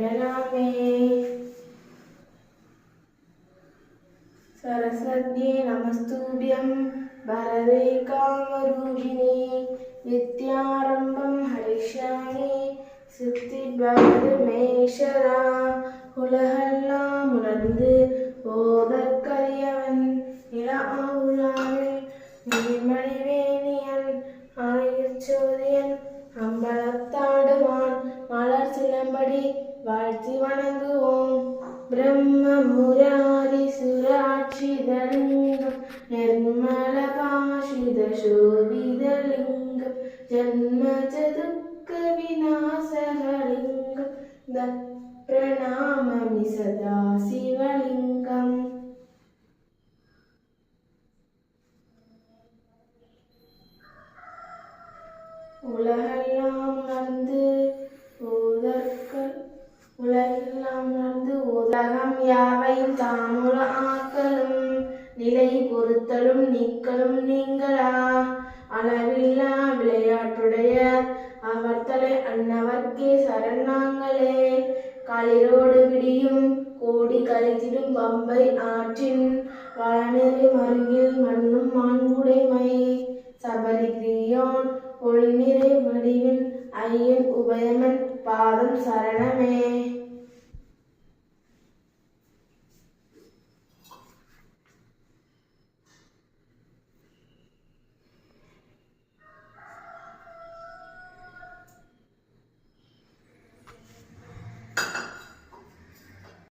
எனலாமே. सरस्वत्यै नमस्तुभ्यं वरदे कामरूपिणे विद्यारम्भं हरिष्यामि सिद्धिर्भवतु मे सदा. உலகெல்லாம் உணர்ந்து ஓதற்கரியவன் நிலாவுலாவில் நீர்மணிவேணியன் ஆயுச்சோதியன் அம்பலத்தாடுவான் மலர் சிலம்படி வாழ்த்தி வணங்குவோம். பிரம்ம முராரி சுராட்சிதலிங்கம் நிர்மல பாஷித சோபிதலிங்கம் ஜன்மஜ துக்க விநாசகலிங்கம் தத் பிரணாமமி சதா சிவலிங்கம். உலகெல்லாம் உணர்ந்து உலகம் யாவையும் தாமுல ஆக்கலும் நிலை பொறுத்தலும் நீக்கலும் நீங்களா அளவில்லா விளையாட்டுடைய அவர்தலை அன்னவர்க்கே சரணாங்களே. களிரோடு விடியும் கோடி கலைத்திடும் பம்பை ஆற்றின் வளநிறை மருங்கில் மண்ணும் மாண்புடைமை சபரிகிரியோன் ஒளிநிறை வடிவின் ஐயன் உபயமன் பாதம் சரணமே.